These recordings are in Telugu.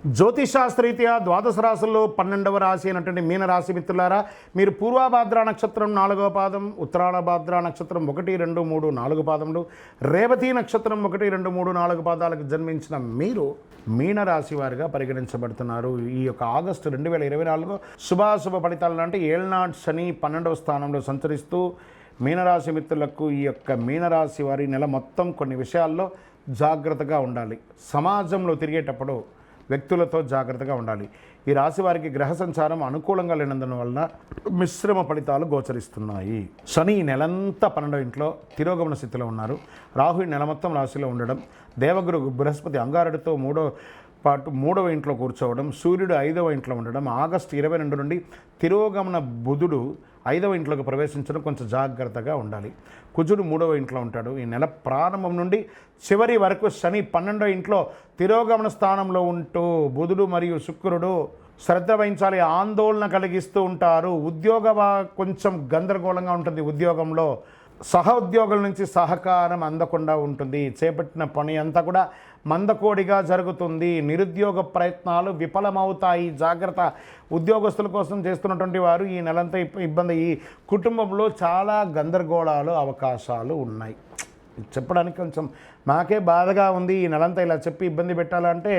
జ్యోతిషాస్త్రరీత్యా ద్వాదశ రాశుల్లో 12వ రాశి అయినటువంటి మీనరాశి మిత్రులారా, మీరు పూర్వభాద్ర నక్షత్రం 4వ పాదం, ఉత్తరాభాద్ర నక్షత్రం 1, 2, 3, 4 పాదములు, రేవతి నక్షత్రం 1, 2, 3, 4 పాదాలకు జన్మించిన మీరు మీనరాశి వారిగా పరిగణించబడుతున్నారు. ఈ యొక్క ఆగస్టు 2024 శుభాశుభ ఫలితాలు అంటే ఏళ్నాడు శని 12వ స్థానంలో సంచరిస్తూ మీనరాశి మిత్రులకు ఈ యొక్క మీనరాశి వారి నెల మొత్తం కొన్ని విషయాల్లో జాగ్రత్తగా ఉండాలి. సమాజంలో తిరిగేటప్పుడు వ్యక్తులతో జాగ్రత్తగా ఉండాలి. ఈ రాశి వారికి గ్రహ సంచారం అనుకూలంగా లేనందున వలన మిశ్రమ ఫలితాలు గోచరిస్తున్నాయి. శని నెలంతా 12వ ఇంట్లో తిరోగమన స్థితిలో ఉన్నారు. రాహు నెల మొత్తం రాశిలో ఉండడం, దేవగురు బృహస్పతి అంగారడితో 3వ ఇంట్లో కూర్చోవడం, సూర్యుడు 5వ ఇంట్లో ఉండడం, ఆగస్టు 22 నుండి తిరోగమన బుధుడు 5వ ఇంట్లోకి ప్రవేశించడం కొంచెం జాగ్రత్తగా ఉండాలి. కుజుడు 3వ ఇంట్లో ఉంటాడు. ఈ నెల ప్రారంభం నుండి చివరి వరకు శని 12వ ఇంట్లో తిరోగమన స్థానంలో ఉంటూ బుధుడు మరియు శుక్రుడు శ్రద్ధ వహించాలి, ఆందోళన కలిగిస్తూ ఉంటారు. కొంచెం గందరగోళంగా ఉంటుంది. ఉద్యోగంలో సహోద్యోగుల నుంచి సహకారం అందకుండా ఉంటుంది. చేపట్టిన పని అంతా కూడా మందకోడిగా జరుగుతుంది. నిరుద్యోగ ప్రయత్నాలు విఫలమవుతాయి. జాగ్రత్త. ఉద్యోగస్తుల కోసం చేస్తున్నటువంటి వారు ఈ నెలంతా ఇబ్బంది. ఈ కుటుంబంలో చాలా గందరగోళాలు అవకాశాలు ఉన్నాయి. చెప్పడానికి కొంచెం మాకే బాధగా ఉంది. ఈ నెలంతా ఇలా చెప్పి ఇబ్బంది పెట్టాలంటే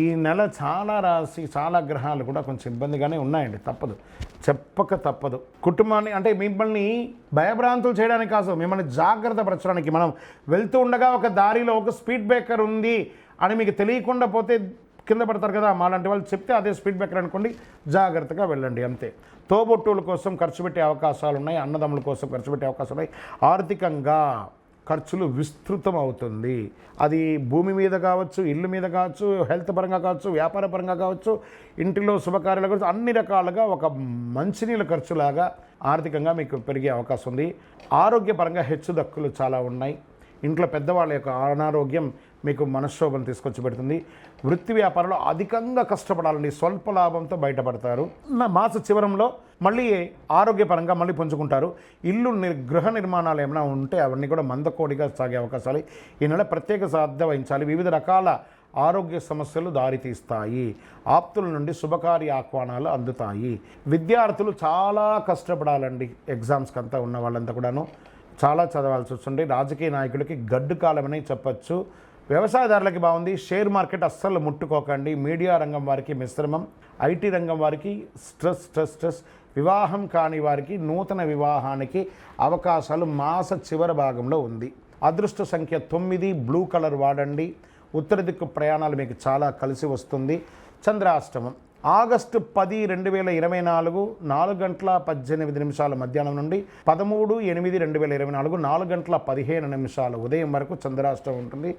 ఈ నెల చాలా గ్రహాలు కూడా కొంచెం ఇబ్బందిగానే ఉన్నాయండి. చెప్పక తప్పదు. కుటుంబాన్ని అంటే మిమ్మల్ని భయభ్రాంతులు చేయడానికి కాదు, మిమ్మల్ని జాగ్రత్త పరచడానికి. మనం వెళ్తూ ఉండగా ఒక దారిలో ఒక స్పీడ్ బ్రేకర్ ఉంది అని మీకు తెలియకుండా పోతే కింద పడతారు కదా, మాలాంటి వాళ్ళు చెప్తే అదే స్పీడ్ బ్రేకర్ అనుకోండి, జాగ్రత్తగా వెళ్ళండి అంతే. తోబుట్టువుల కోసం ఖర్చు పెట్టే అవకాశాలు ఉన్నాయి. అన్నదమ్ముల కోసం ఖర్చు పెట్టే అవకాశాలు ఉన్నాయి. ఆర్థికంగా ఖర్చులు విస్తృతం అవుతుంది. అది భూమి మీద కావచ్చు, ఇల్లు మీద కావచ్చు, హెల్త్ పరంగా కావచ్చు, వ్యాపార పరంగా కావచ్చు, ఇంటిలో శుభకార్యాలు కావచ్చు, అన్ని రకాలుగా ఒక మంచినీళ్ళ ఖర్చులాగా ఆర్థికంగా మీకు పెరిగే అవకాశం ఉంది. ఆరోగ్యపరంగా హెచ్చుదక్కులు చాలా ఉన్నాయి. ఇంట్లో పెద్దవాళ్ళ యొక్క అనారోగ్యం మీకు మనశ్శోభను తీసుకొచ్చి పెడుతుంది. వృత్తి వ్యాపారంలో అధికంగా కష్టపడాలండి. స్వల్ప లాభంతో బయటపడతారు. మాస చివరంలో మళ్ళీ ఆరోగ్యపరంగా మళ్ళీ పుంజుకుంటారు. గృహ నిర్మాణాలు ఏమైనా ఉంటే అవన్నీ కూడా మందకోడిగా సాగే అవకాశాలు. ఈ నెల ప్రత్యేక శ్రద్ధ వహించాలి. వివిధ రకాల ఆరోగ్య సమస్యలు దారితీస్తాయి. ఆప్తుల నుండి శుభకార్య ఆహ్వానాలు అందుతాయి. విద్యార్థులు చాలా కష్టపడాలండి. ఎగ్జామ్స్కి అంతా ఉన్న వాళ్ళంతా కూడాను చాలా చదవాల్సి వస్తుంది. రాజకీయ నాయకులకి గడ్డు కాలమని చెప్పచ్చు. వ్యవసాయదారులకి బాగుంది. షేర్ మార్కెట్ అస్సలు ముట్టుకోకండి. మీడియా రంగం వారికి మిశ్రమం. ఐటీ రంగం వారికి స్ట్రెస్. వివాహం కాని వారికి నూతన వివాహానికి అవకాశాలు మాస చివరి భాగంలో ఉంది. అదృష్ట సంఖ్య 9. బ్లూ కలర్ వాడండి. ఉత్తర దిక్కు ప్రయాణాలు మీకు చాలా కలిసి వస్తుంది. చంద్రాష్టమం ఆగస్టు 10, 2024 4:18 మధ్యాహ్నం నుండి 13/8/2024 4:15 ఉదయం వరకు చంద్రాష్టమం ఉంటుంది.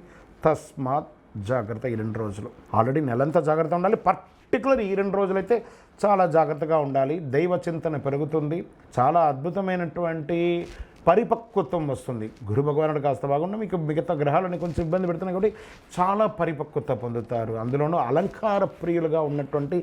తస్మాత్ జాగ్రత్త. ఈ 2 రోజులు ఆల్రెడీ నెలంతా జాగ్రత్త ఉండాలి. పర్టికులర్ ఈ 2 రోజులైతే చాలా జాగ్రత్తగా ఉండాలి. దైవ చింతన పెరుగుతుంది. చాలా అద్భుతమైనటువంటి పరిపక్వత్వం వస్తుంది. గురు భగవానుడు కాస్త బాగుండా మీకు మిగతా గ్రహాలని కొంచెం ఇబ్బంది పెడుతున్నాయి కాబట్టి చాలా పరిపక్వత పొందుతారు. అందులోనూ అలంకార ప్రియులుగా ఉన్నటువంటి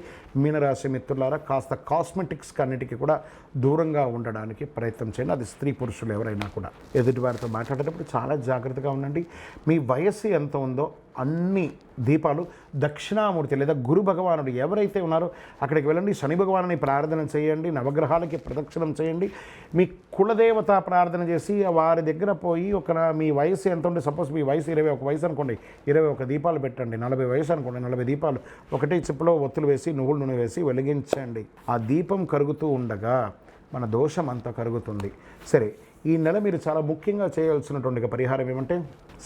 మీనరాశి మిత్రులారా కాస్త కాస్మెటిక్స్ అన్నిటికీ కూడా దూరంగా ఉండడానికి ప్రయత్నం చేయండి. అది స్త్రీ పురుషులు ఎవరైనా కూడా. ఎదుటివారితో మాట్లాడేటప్పుడు చాలా జాగ్రత్తగా ఉండండి. మీ వయస్సు ఎంత ఉందో అన్ని దీపాలు దక్షిణామూర్తి లేదా గురు భగవానుడు ఎవరైతే ఉన్నారో అక్కడికి వెళ్ళండి. శని భగవానుని ప్రార్థన చేయండి. నవగ్రహాలకి ప్రదక్షిణం చేయండి. మీ కులదేవత ప్రార్థన చేసి వారి దగ్గర పోయి మీ వయసు ఎంత ఉంటే, సపోజ్ మీ వయసు 21 వయసు అనుకోండి, 21 దీపాలు పెట్టండి. 40 వయసు అనుకోండి, 40 దీపాలు ఒకటే చిప్పులో ఒత్తులు వేసి నువ్వుల నూనె వేసి వెలిగించండి. ఆ దీపం కరుగుతూ ఉండగా మన దోషం అంతా కరుగుతుంది. సరే, ఈ నెల మీరు చాలా ముఖ్యంగా చేయాల్సినటువంటి పరిహారం ఏమంటే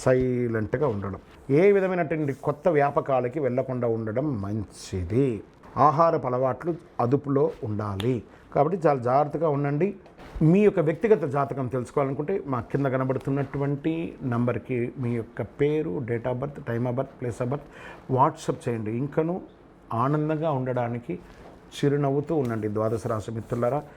సైలెంట్గా ఉండడం. ఏ విధమైనటువంటి కొత్త వ్యాపకాలకి వెళ్లకుండా ఉండడం మంచిది. ఆహారపు అలవాట్లు అదుపులో ఉండాలి. కాబట్టి చాలా జాగ్రత్తగా ఉండండి. మీ యొక్క వ్యక్తిగత జాతకం తెలుసుకోవాలనుకుంటే మా కింద కనబడుతున్నటువంటి నంబర్కి మీ యొక్క పేరు, date of birth, time of birth, place of birth WhatsApp చేయండి. ఇంకనూ ఆనందంగా ఉండడానికి చిరునవ్వుతూ ఉండండి. ద్వాదశ రాశి మిత్రులారా,